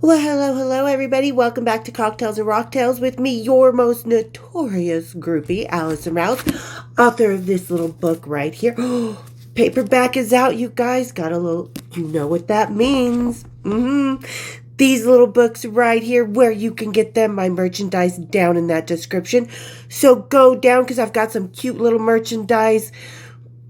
Well, hello, everybody. Welcome back to Cocktails and Rocktails with me, your most notorious groupie, Allison Rouse, author of this little book right here. Paperback is out, you guys. Got a little, you know what that means. These little books right here, where you can get them, my merchandise down in that description. So go down, because I've got some cute little merchandise.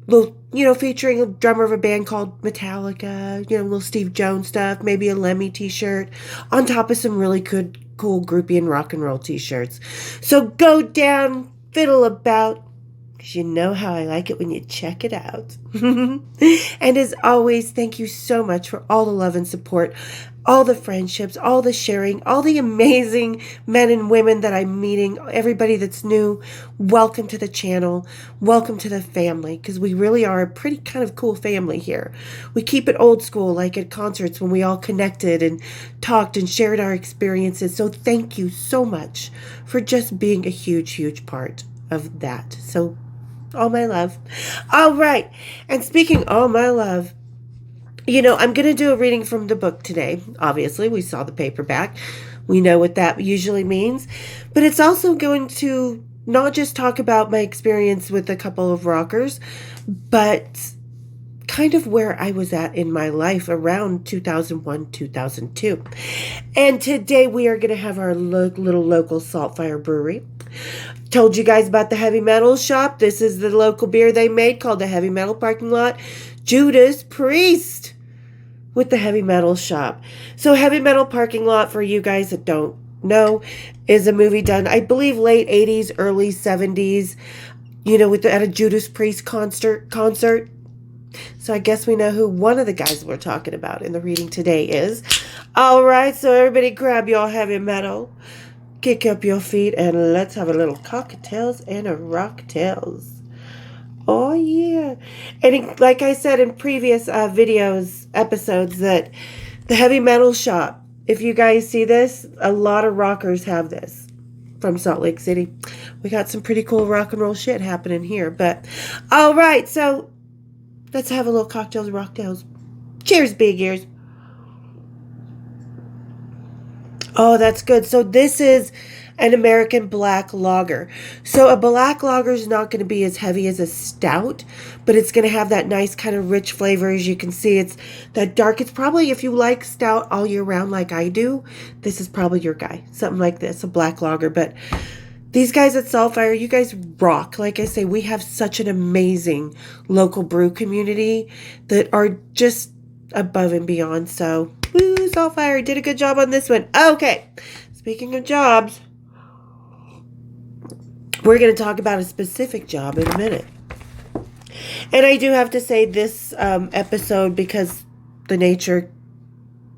Little, featuring a drummer of a band called Metallica, little Steve Jones stuff, maybe a Lemmy t-shirt, on top of some really good, cool groupie and rock and roll t-shirts. So go down, fiddle about, because you know how I like it when you check it out. And as always, thank you so much for all the love and support, all the friendships, all the sharing, all the amazing men and women that I'm meeting, everybody that's new. Welcome to the channel. Welcome to the family, because we really are a pretty kind of cool family here. We keep it old school, like at concerts when we all connected and talked and shared our experiences. So thank you so much for just being a huge, huge part of that. So all my love. All right. And speaking all my love, I'm going to do a reading from the book today. Obviously, we saw the paperback. We know what that usually means. But it's also going to not just talk about my experience with a couple of rockers, but kind of where I was at in my life around 2001, 2002. And today we are going to have our little local Saltfire Brewery. Told you guys about the Heavy Metal Shop. This is the local beer they made called the Heavy Metal Parking Lot. Judas Priest with the Heavy Metal Shop. So Heavy Metal Parking Lot, for you guys that don't know, is a movie done, I believe, late 80s, early 70s, at a Judas Priest concert. So I guess we know who one of the guys we're talking about in the reading today is. All right, so everybody grab your heavy metal, kick up your feet, and let's have a little cocktails and a rocktails. Oh, yeah. And like I said in previous episodes, that the Heavy Metal Shop, if you guys see this, a lot of rockers have this from Salt Lake City. We got some pretty cool rock and roll shit happening here. But, all right, so let's have a little cocktails and rocktails. Cheers, big ears. Oh, that's good. So this is an American black lager. So a black lager is not going to be as heavy as a stout, but it's going to have that nice kind of rich flavor. As you can see, it's that dark. It's probably, if you like stout all year round like I do, this is probably your guy. Something like this, a black lager. But these guys at Saltfire, you guys rock. Like I say, we have such an amazing local brew community that are just above and beyond. So, woo, Saltfire did a good job on this one. Okay, speaking of jobs, we're going to talk about a specific job in a minute. And I do have to say this episode, because the nature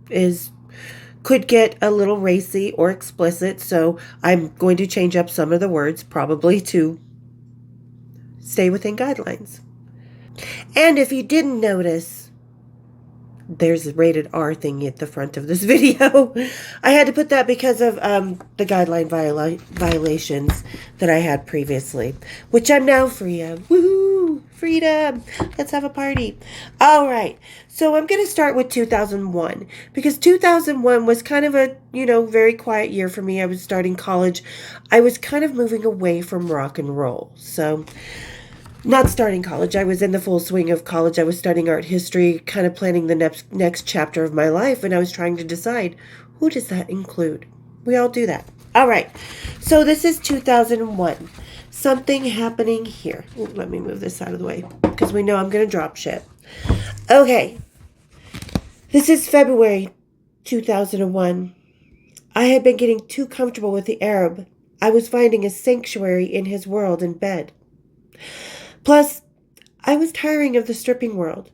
could get a little racy or explicit, so I'm going to change up some of the words, probably to stay within guidelines. And if you didn't notice, there's a rated R thing at the front of this video. I had to put that because of the guideline violations that I had previously, which I'm now free of. Woohoo! Freedom! Let's have a party. All right. So I'm going to start with 2001, because 2001 was kind of a, very quiet year for me. I was starting college. I was kind of moving away from rock and roll. So, not starting college. I was in the full swing of college. I was studying art history, kind of planning the next chapter of my life, and I was trying to decide, who does that include? We all do that. All right. So this is 2001. Something happening here. Ooh, let me move this out of the way, because we know I'm going to drop shit. Okay. This is February 2001. I had been getting too comfortable with the Arab. I was finding a sanctuary in his world in bed. Plus, I was tiring of the stripping world.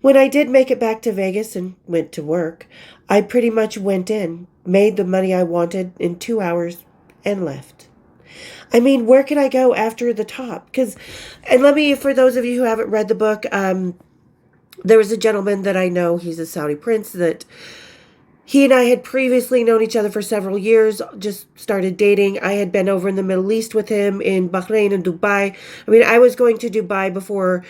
When I did make it back to Vegas and went to work, I pretty much went in, made the money I wanted in 2 hours, and left. I mean, where could I go after the top? For those of you who haven't read the book, there was a gentleman that I know, he's a Saudi prince, that he and I had previously known each other for several years, just started dating. I had been over in the Middle East with him, in Bahrain and Dubai. I mean, I was going to Dubai before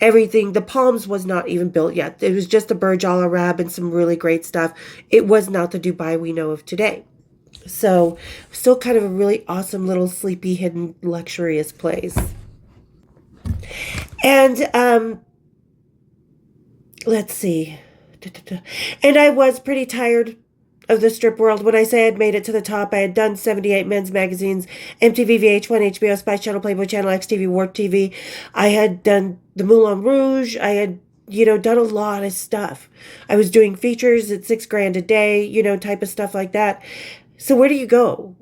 everything. The Palms was not even built yet. It was just the Burj Al Arab and some really great stuff. It was not the Dubai we know of today. So, still kind of a really awesome little sleepy, hidden, luxurious place. And let's see. And I was pretty tired of the strip world. When I say I'd made it to the top, I had done 78 men's magazines, MTV, VH1, HBO, Spice Channel, Playboy Channel, XTV, Warp TV. I had done the Moulin Rouge. I had, done a lot of stuff. I was doing features at $6,000 a day, type of stuff like that. So where do you go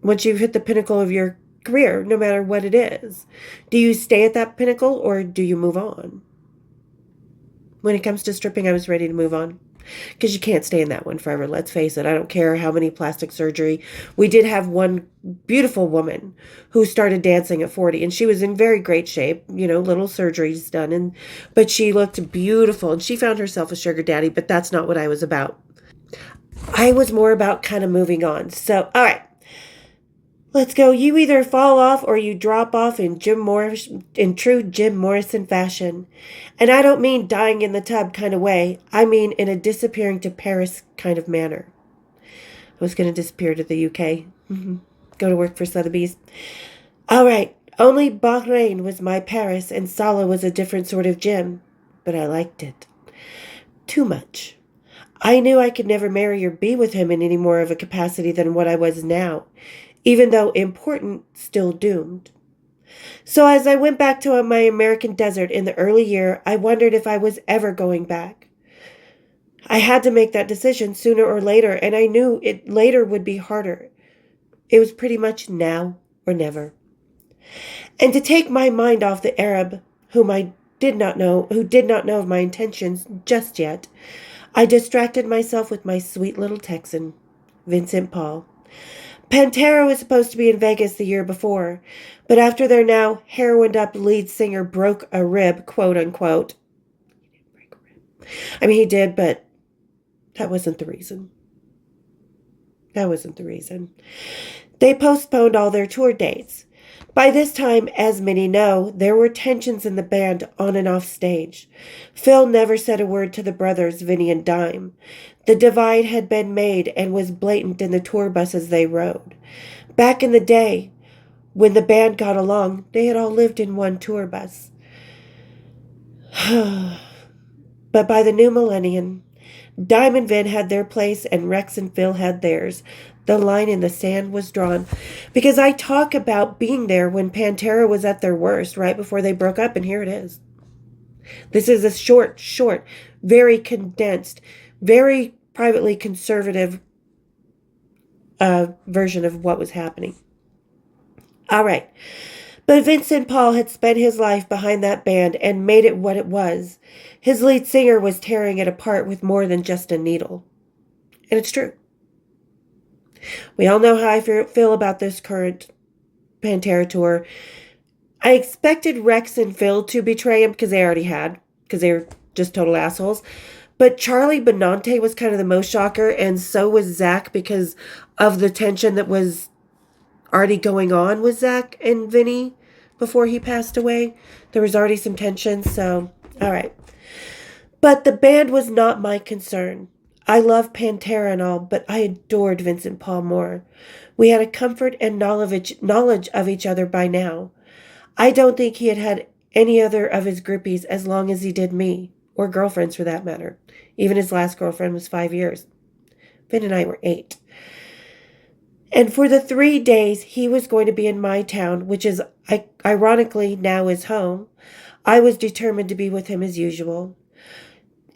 once you've hit the pinnacle of your career, no matter what it is? Do you stay at that pinnacle or do you move on? When it comes to stripping, I was ready to move on. Because you can't stay in that one forever. Let's face it. I don't care how many plastic surgery. We did have one beautiful woman who started dancing at 40, and she was in very great shape. Little surgeries done, but she looked beautiful, and she found herself a sugar daddy. But that's not what I was about. I was more about kind of moving on. So, all right. Let's go. You either fall off or you drop off in true Jim Morrison fashion. And I don't mean dying in the tub kind of way. I mean in a disappearing to Paris kind of manner. I was going to disappear to the UK. Go to work for Sotheby's. All right. Only Bahrain was my Paris and Salah was a different sort of Jim. But I liked it. Too much. I knew I could never marry or be with him in any more of a capacity than what I was now. Even though important, still doomed. So as I went back to my American desert in the early year, I wondered if I was ever going back. I had to make that decision sooner or later, and I knew it later would be harder. It was pretty much now or never. And to take my mind off the Arab, who did not know of my intentions just yet, I distracted myself with my sweet little Texan, Vincent Paul. Pantera was supposed to be in Vegas the year before, but after their now heroined-up lead singer broke a rib, quote-unquote. He didn't break a rib. I mean, he did, but that wasn't the reason. They postponed all their tour dates. By this time, as many know, there were tensions in the band on and off stage. Phil never said a word to the brothers, Vinny and Dime. The divide had been made and was blatant in the tour buses they rode. Back in the day, when the band got along, they had all lived in one tour bus. But by the new millennium, Dime and Vin had their place and Rex and Phil had theirs. The line in the sand was drawn. Because I talk about being there when Pantera was at their worst, right before they broke up, and here it is. This is a short, very condensed, very privately conservative version of what was happening. All right. But Vincent Paul had spent his life behind that band and made it what it was. His lead singer was tearing it apart with more than just a needle. And it's true. We all know how I feel about this current Pantera tour. I expected Rex and Phil to betray him because they already had, because they were just total assholes. But Charlie Benante was kind of the most shocker, and so was Zach because of the tension that was already going on with Zach and Vinny before he passed away. There was already some tension, so, all right. But the band was not my concern. I love Pantera and all, but I adored Vincent Paul more. We had a comfort and knowledge of each other by now. I don't think he had had any other of his groupies as long as he did me, or girlfriends for that matter. Even his last girlfriend was 5 years. Vin and I were 8. And for the 3 days he was going to be in my town, which is ironically now his home, I was determined to be with him as usual.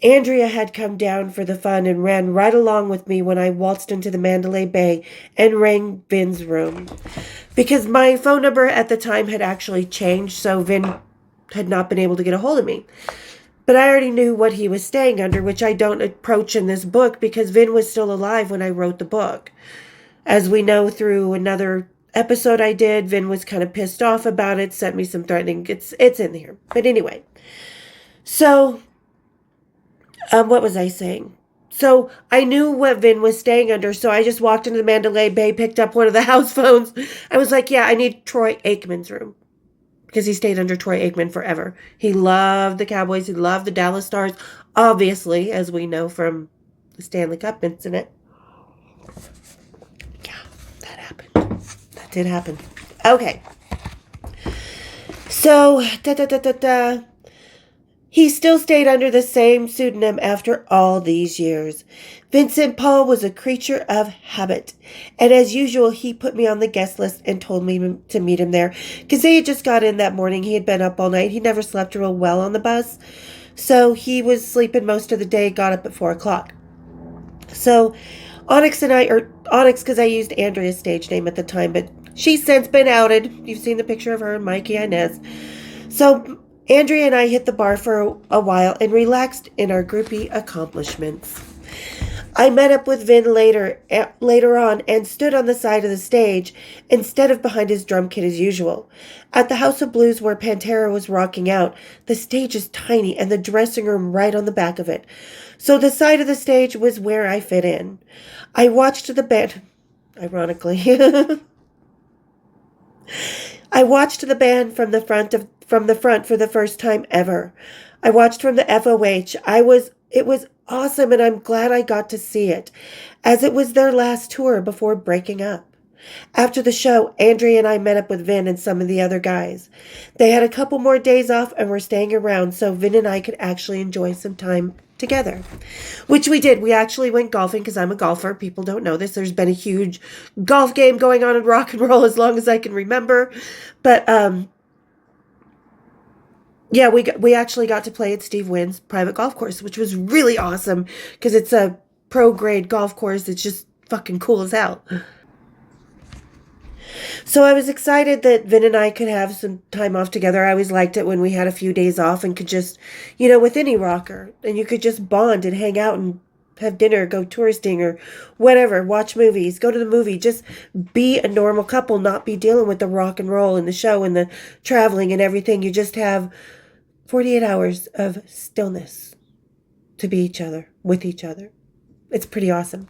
Andrea had come down for the fun and ran right along with me when I waltzed into the Mandalay Bay and rang Vin's room. Because my phone number at the time had actually changed, so Vin had not been able to get a hold of me. But I already knew what he was staying under, which I don't approach in this book because Vin was still alive when I wrote the book. As we know through another episode I did, Vin was kind of pissed off about it, sent me some threatening. It's in here. But anyway. So, what was I saying? So I knew what Vin was staying under, so I just walked into the Mandalay Bay, picked up one of the house phones. I was like, yeah, I need Troy Aikman's room. because he stayed under Troy Aikman forever. He loved the Cowboys. He loved the Dallas Stars, obviously, as we know from the Stanley Cup incident. Yeah, that happened. That did happen. Okay. So, he still stayed under the same pseudonym after all these years. Vincent Paul was a creature of habit, and as usual, he put me on the guest list and told me to meet him there, because they had just got in that morning. He had been up all night. He never slept real well on the bus, so he was sleeping most of the day, got up at 4 o'clock. So Onyx, because I used Andrea's stage name at the time, but she's since been outed. You've seen the picture of her and Mikey Inez. So Andrea and I hit the bar for a while and relaxed in our groupie accomplishments. I met up with Vin later on and stood on the side of the stage instead of behind his drum kit as usual. At the House of Blues where Pantera was rocking out, the stage is tiny and the dressing room right on the back of it. So the side of the stage was where I fit in. I watched the band, ironically. I watched the band from the front for the first time ever. I watched from the FOH. It was awesome, and I'm glad I got to see it, as it was their last tour before breaking up. After the show, Andrea and I met up with Vin and some of the other guys. They had a couple more days off and were staying around so Vin and I could actually enjoy some time together, which we did. We actually went golfing because I'm a golfer. People don't know this. There's been a huge golf game going on in rock and roll as long as I can remember. But, yeah, we actually got to play at Steve Wynn's private golf course, which was really awesome because it's a pro-grade golf course. It's just fucking cool as hell. So I was excited that Vin and I could have some time off together. I always liked it when we had a few days off and could just, with any rocker, and you could just bond and hang out and have dinner, go touristing or whatever, watch movies, go to the movie, just be a normal couple, not be dealing with the rock and roll and the show and the traveling and everything. You just have 48 hours of stillness to be with each other. It's pretty awesome.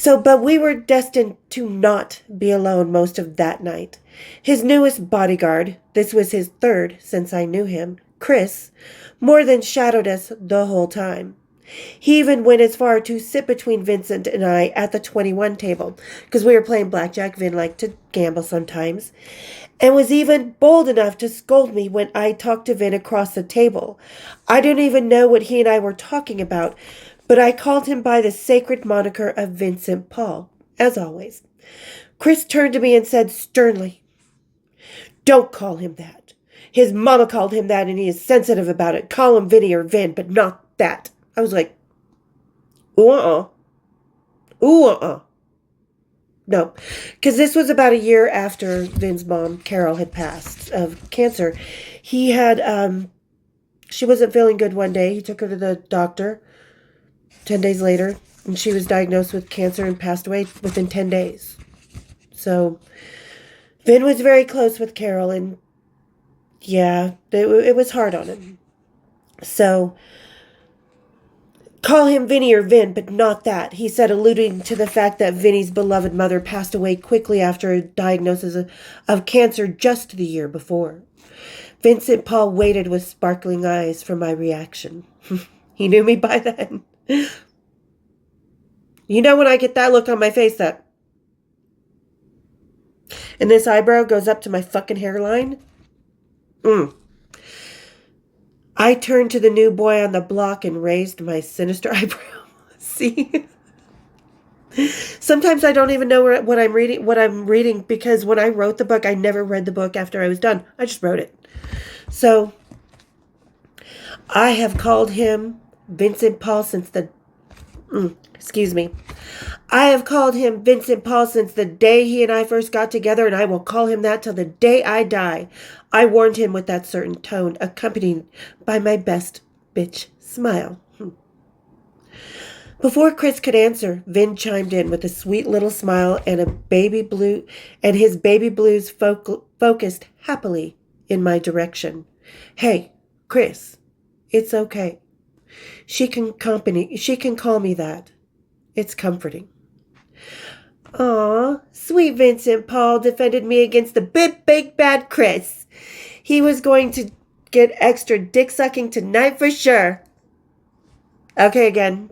But we were destined to not be alone most of that night. His newest bodyguard, this was his third since I knew him, Chris, more than shadowed us the whole time. He even went as far to sit between Vincent and I at the 21 table, because we were playing blackjack. Vin liked to gamble sometimes, and was even bold enough to scold me when I talked to Vin across the table. I didn't even know what he and I were talking about, but I called him by the sacred moniker of Vincent Paul, as always. Chris turned to me and said sternly, "Don't call him that. His mama called him that and he is sensitive about it. Call him Vinny or Vin, but not that." I was like, ooh, no, because this was about a year after Vin's mom, Carol, had passed of cancer. He had, she wasn't feeling good one day. He took her to the doctor 10 days later, and she was diagnosed with cancer and passed away within 10 days. So Vin was very close with Carol, and yeah, it was hard on him. So, "Call him Vinny or Vin, but not that," he said, alluding to the fact that Vinny's beloved mother passed away quickly after a diagnosis of cancer just the year before. Vincent Paul waited with sparkling eyes for my reaction. He knew me by then. When I get that look on my face, and this eyebrow goes up to my fucking hairline. I turned to the new boy on the block and raised my sinister eyebrow. See? Sometimes I don't even know what I'm reading, because when I wrote the book, I never read the book after I was done. I just wrote it. So I have called him Vincent Paul since the I have called him Vincent Paul since the day he and I first got together, and I will call him that till the day I die. I warned him with that certain tone, accompanied by my best bitch smile. Before Chris could answer, Vin chimed in with a sweet little smile and his baby blues focused happily in my direction. "Hey, Chris, it's okay. She can call me that. It's comforting." Aw, sweet Vincent Paul defended me against the big bad Chris. He was going to get extra dick sucking tonight for sure. Okay, again.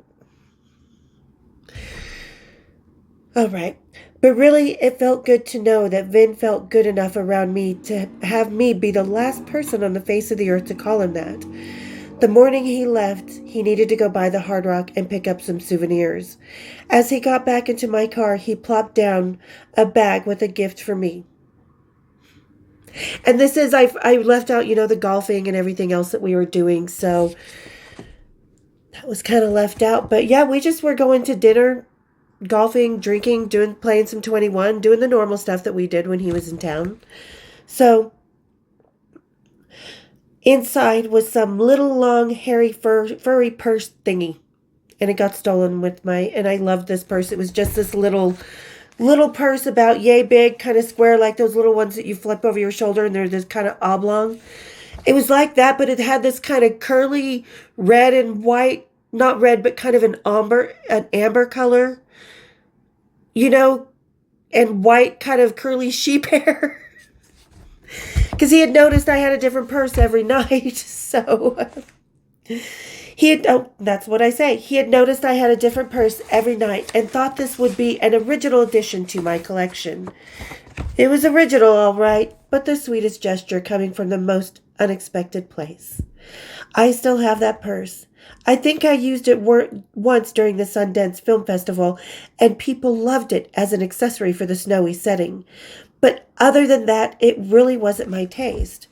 All right. But really, it felt good to know that Vin felt good enough around me to have me be the last person on the face of the earth to call him that. The morning he left, he needed to go by the Hard Rock and pick up some souvenirs. As he got back into my car, he plopped down a bag with a gift for me. And this is, I left out, the golfing and everything else that we were doing, so that was kind of left out. But yeah, we just were going to dinner, golfing, drinking, playing some 21, doing the normal stuff that we did when he was in town. So inside was some little long hairy furry purse thingy, and it got stolen and I loved this purse. It was just this little purse about yay big, kind of square, like those little ones that you flip over your shoulder and they're this kind of oblong. It was like that, but it had this kind of curly red and white, not red, but kind of an amber color, and white kind of curly sheep hair. Because he had noticed I had a different purse every night. So that's what I say. He had noticed I had a different purse every night and thought this would be an original addition to my collection. It was original, all right, but the sweetest gesture coming from the most unexpected place. I still have that purse. I think I used it once during the Sundance Film Festival, and people loved it as an accessory for the snowy setting. But other than that, it really wasn't my taste.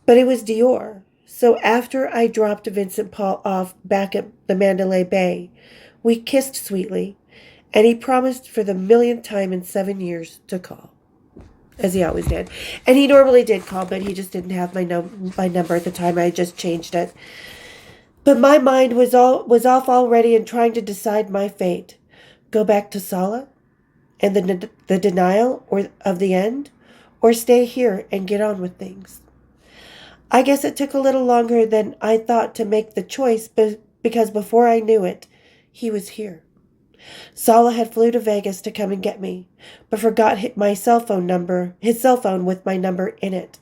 But it was Dior. So after I dropped Vincent Paul off back at the Mandalay Bay, we kissed sweetly, and he promised for the millionth time in 7 years to call, as he always did. And he normally did call, but he just didn't have my number at the time. I just changed it. But my mind was off already and trying to decide my fate. Go back to Sala and the denial of the end, or stay here and get on with things. I guess it took a little longer than I thought to make the choice, because before I knew it, he was here. Sala had flew to Vegas to come and get me, but forgot his cell phone with my number in it.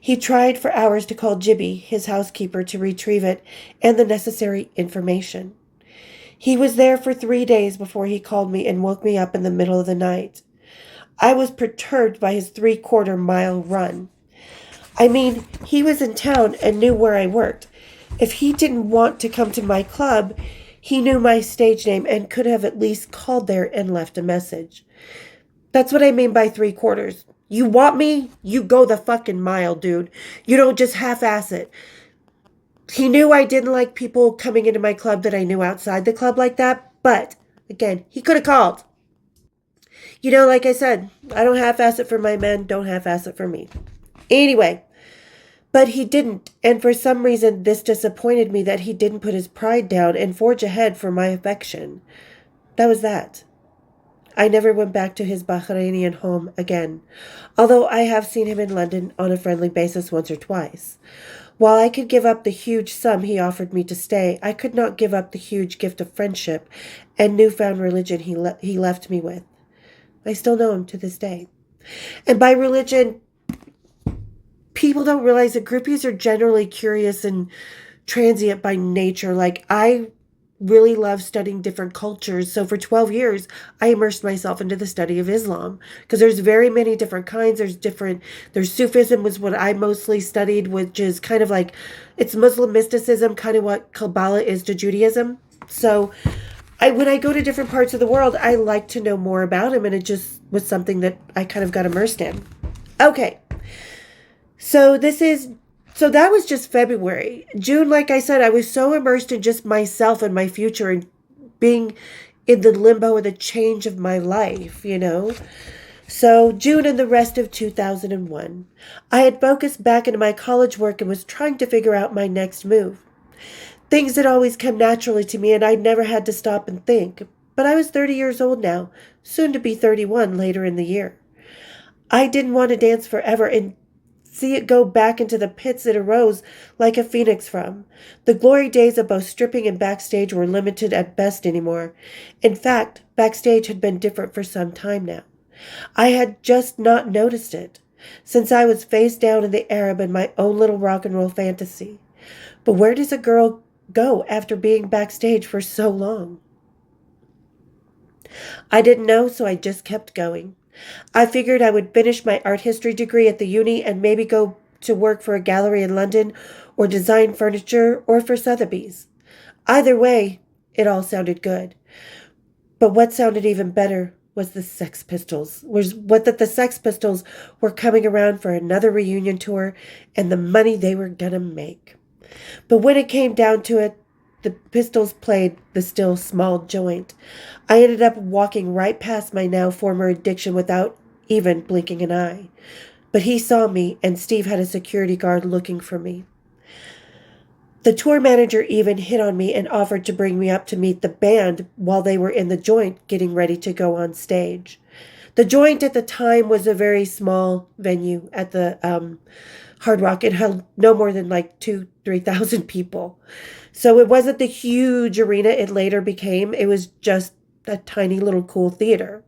He tried for hours to call Jibby, his housekeeper, to retrieve it and the necessary information. He was there for 3 days before he called me and woke me up in the middle of the night. I was perturbed by his 3/4-mile run. I mean, he was in town and knew where I worked. If he didn't want to come to my club, he knew my stage name and could have at least called there and left a message. That's what I mean by 3/4. You want me? You go the fucking mile, dude. You don't just half-ass it. He knew I didn't like people coming into my club that I knew outside the club like that, but, again, he could have called. Like I said, I don't half-ass it for my men, don't half-ass it for me. Anyway, but he didn't, and for some reason this disappointed me that he didn't put his pride down and forge ahead for my affection. That was that. I never went back to his Bahrainian home again, although I have seen him in London on a friendly basis once or twice. While I could give up the huge sum he offered me to stay, I could not give up the huge gift of friendship and newfound religion he left me with. I still know him to this day. And by religion, people don't realize that groupies are generally curious and transient by nature. Like, I really love studying different cultures. So for 12 years, I immersed myself into the study of Islam, because there's very many different kinds. There's Sufism was what I mostly studied, which is kind of like, it's Muslim mysticism, kind of what Kabbalah is to Judaism. So when I go to different parts of the world, I like to know more about him, and it just was something that I kind of got immersed in. Okay. So that was just February. June, like I said, I was so immersed in just myself and my future and being in the limbo of the change of my life, So June and the rest of 2001, I had focused back into my college work and was trying to figure out my next move. Things had always come naturally to me, and I'd never had to stop and think. But I was 30 years old now, soon to be 31 later in the year. I didn't want to dance forever and see it go back into the pits it arose like a phoenix from. The glory days of both stripping and backstage were limited at best anymore. In fact, backstage had been different for some time now. I had just not noticed it. since I was face down in the Arab in my own little rock and roll fantasy. But where does a girl go after being backstage for so long? I didn't know, so I just kept going. I figured I would finish my art history degree at the uni and maybe go to work for a gallery in London or design furniture or for Sotheby's. Either way, it all sounded good. But what sounded even better was the Sex Pistols. Was what that the Sex Pistols were coming around for another reunion tour and the money they were gonna make. But when it came down to it, the Pistols played the still small joint. I ended up walking right past my now former addiction without even blinking an eye. But he saw me, and Steve had a security guard looking for me. The tour manager even hit on me and offered to bring me up to meet the band while they were in the joint getting ready to go on stage. The joint at the time was a very small venue at the Hard Rock. It held no more than like 3,000 people. So it wasn't the huge arena it later became. It was just a tiny little cool theater.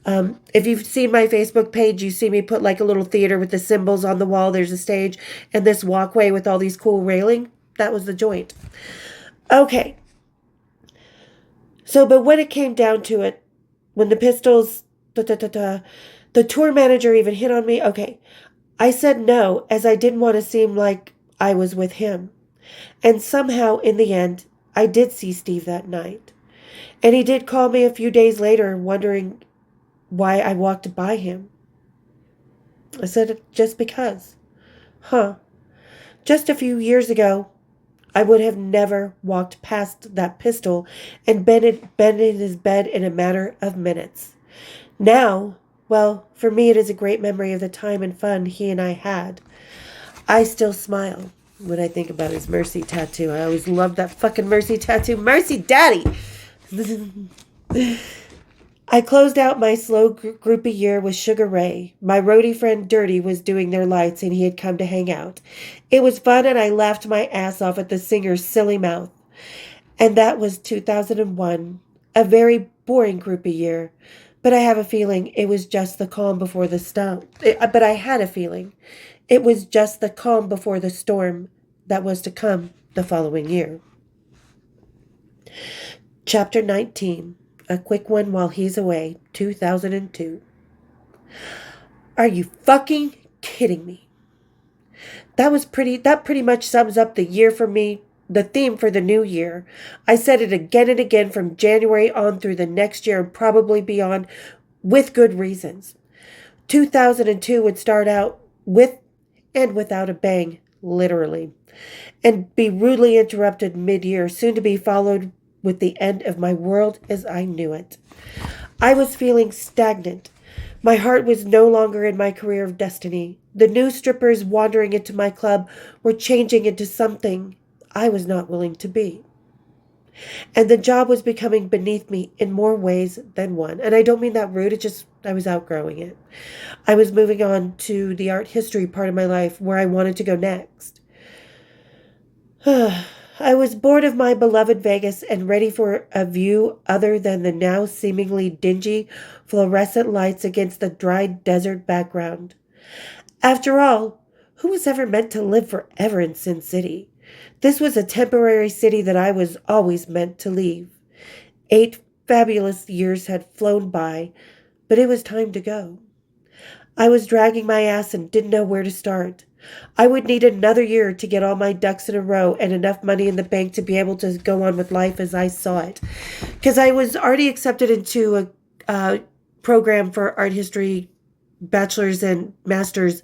If you've seen my Facebook page, you see me put like a little theater with the symbols on the wall. There's a stage and this walkway with all these cool railing. That was the joint. Okay. So, but when it came down to it, when the Pistols, the tour manager even hit on me. Okay. I said no, as I didn't want to seem like I was with him. And somehow, in the end, I did see Steve that night. And he did call me a few days later, wondering why I walked by him. I said, just because. Huh. Just a few years ago, I would have never walked past that pistol and been in his bed in a matter of minutes. Now, well, for me it is a great memory of the time and fun he and I had. I still smile when I think about his Mercy tattoo. I always loved that fucking Mercy tattoo. Mercy Daddy! I closed out my slow groupie year with Sugar Ray. My roadie friend Dirty was doing their lights and he had come to hang out. It was fun and I laughed my ass off at the singer's silly mouth. And that was 2001, a very boring groupie year. But I have a feeling it was just the calm before the storm. But I had a feeling it was just the calm before the storm that was to come the following year. Chapter 19. A quick one while he's away, 2002. Are you fucking kidding me? That pretty much sums up the year for me, the theme for the new year. I said it again and again from January on through the next year and probably beyond, with good reasons. 2002 would start out with and without a bang, literally, and be rudely interrupted mid-year, soon to be followed with the end of my world as I knew it. I was feeling stagnant. My heart was no longer in my career of destiny. The new strippers wandering into my club were changing into something I was not willing to be. And the job was becoming beneath me in more ways than one. And I don't mean that rude, I was outgrowing it. I was moving on to the art history part of my life where I wanted to go next. I was bored of my beloved Vegas and ready for a view other than the now seemingly dingy fluorescent lights against the dry desert background. After all, who was ever meant to live forever in Sin City? This was a temporary city that I was always meant to leave. 8 fabulous years had flown by, but it was time to go. I was dragging my ass and didn't know where to start. I would need another year to get all my ducks in a row and enough money in the bank to be able to go on with life as I saw it. Because I was already accepted into a program for art history, bachelor's and master's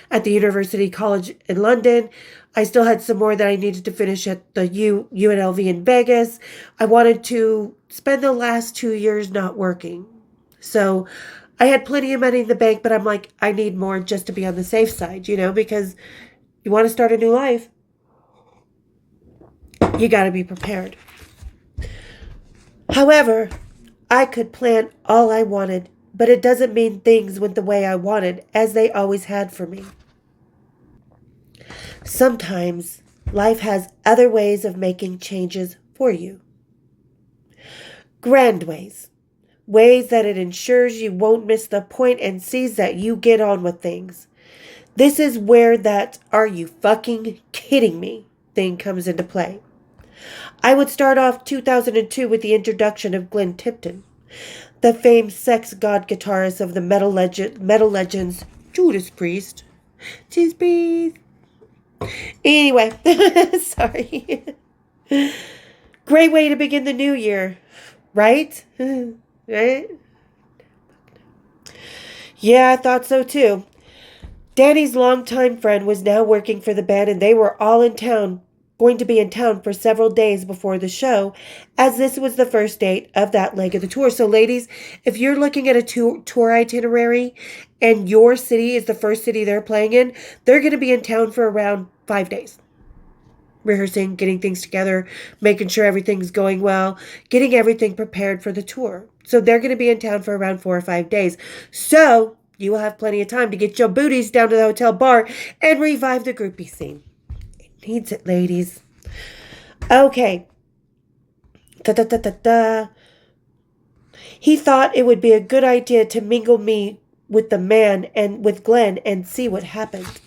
at the University College in London. I still had some more that I needed to finish at the UNLV in Vegas. I wanted to spend the last 2 years not working. So I had plenty of money in the bank, but I'm like, I need more just to be on the safe side, because you want to start a new life. You got to be prepared. However, I could plan all I wanted, but it doesn't mean things went the way I wanted, as they always had for me. Sometimes life has other ways of making changes for you. Grand ways. ways that it ensures you won't miss the point and sees that you get on with things. This is where that "are you fucking kidding me" thing comes into play. I would start off 2002 with the introduction of Glenn Tipton, the famed sex god guitarist of the metal legends Judas Priest. Judas Priest. Anyway, sorry. Great way to begin the new year, right? Right? Yeah, I thought so too. Danny's longtime friend was now working for the band, and they were all going to be in town for several days before the show, as this was the first date of that leg of the tour. So, ladies, if you're looking at a tour itinerary and your city is the first city they're playing in, they're going to be in town for around 5 days. Rehearsing, getting things together, making sure everything's going well, getting everything prepared for the tour. So they're going to be in town for around 4 or 5 days. So you will have plenty of time to get your booties down to the hotel bar and revive the groupie scene. It needs it, ladies. Okay. He thought it would be a good idea to mingle me with the man and with Glenn and see what happened.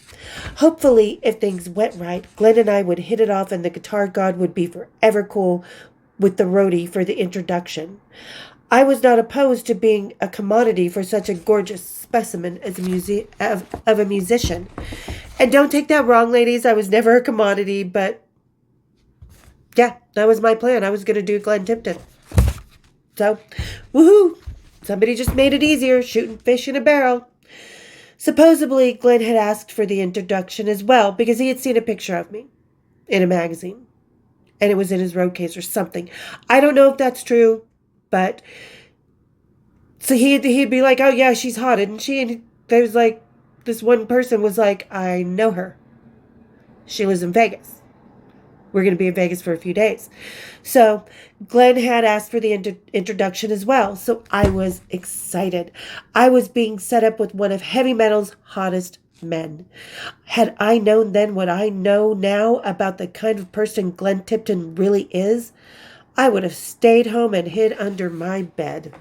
Hopefully, if things went right, Glenn and I would hit it off and the guitar god would be forever cool with the roadie for the introduction. I was not opposed to being a commodity for such a gorgeous specimen as of a musician. And don't take that wrong, ladies. I was never a commodity, but yeah, that was my plan. I was going to do Glenn Tipton. So, woohoo! Somebody just made it easier, shooting fish in a barrel. Supposedly, Glenn had asked for the introduction as well because he had seen a picture of me in a magazine. And it was in his road case or something. I don't know if that's true, but so he'd be like, "Oh yeah, she's hot, isn't she?" And there was like, this one person was like, "I know her. She lives in Vegas. We're going to be in Vegas for a few days." So Glenn had asked for the introduction as well. So I was excited. I was being set up with one of heavy metal's hottest men. Had I known then what I know now about the kind of person Glenn Tipton really is, I would have stayed home and hid under my bed.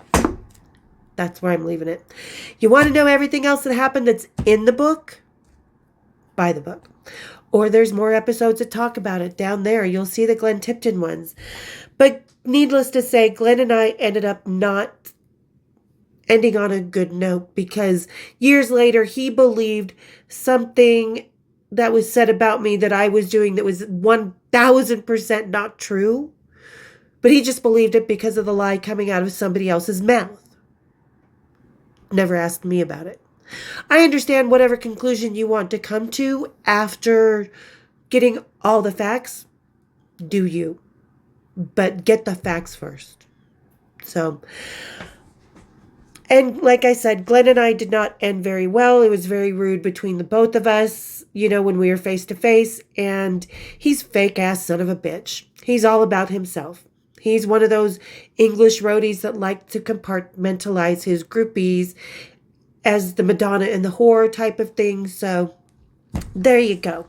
That's where I'm leaving it. You want to know everything else that happened that's in the book? Buy the book. Or there's more episodes that talk about it down there. You'll see the Glenn Tipton ones. But needless to say, Glenn and I ended up not ending on a good note because years later he believed something that was said about me that I was doing that was 1,000% not true. But he just believed it because of the lie coming out of somebody else's mouth. Never asked me about it. I understand whatever conclusion you want to come to after getting all the facts. Do you. But get the facts first. So, and like I said, Glenn and I did not end very well. It was very rude between the both of us, when we were face to face. And he's fake ass son of a bitch. He's all about himself. He's one of those English roadies that like to compartmentalize his groupies as the Madonna and the whore type of thing. So there you go.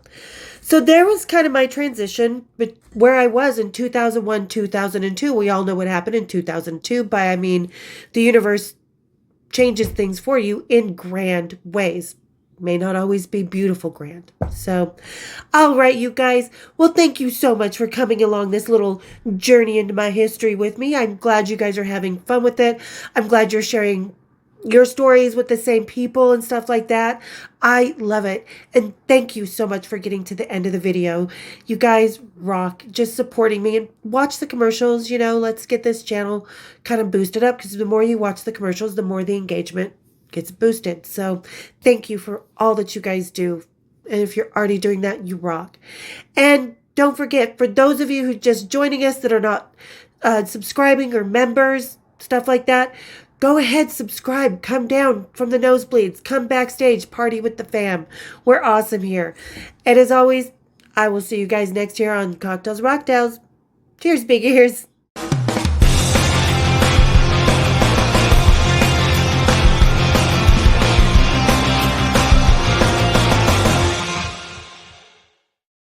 So there was kind of my transition, but where I was in 2001, 2002. We all know what happened in 2002, but I mean, the universe changes things for you in grand ways. May not always be beautiful grand. So, all right, you guys. Well, thank you so much for coming along this little journey into my history with me. I'm glad you guys are having fun with it. I'm glad you're sharing your stories with the same people and stuff like that. I love it. And thank you so much for getting to the end of the video. You guys rock, just supporting me, and watch the commercials. Let's get this channel kind of boosted up, because the more you watch the commercials, the more the engagement gets boosted. So thank you for all that you guys do. And if you're already doing that, you rock. And don't forget, for those of you who are just joining us that are not subscribing or members, stuff like that, go ahead, subscribe, come down from the nosebleeds, come backstage, party with the fam. We're awesome here. And as always, I will see you guys next year on Cocktails Rocktails. Cheers, big ears.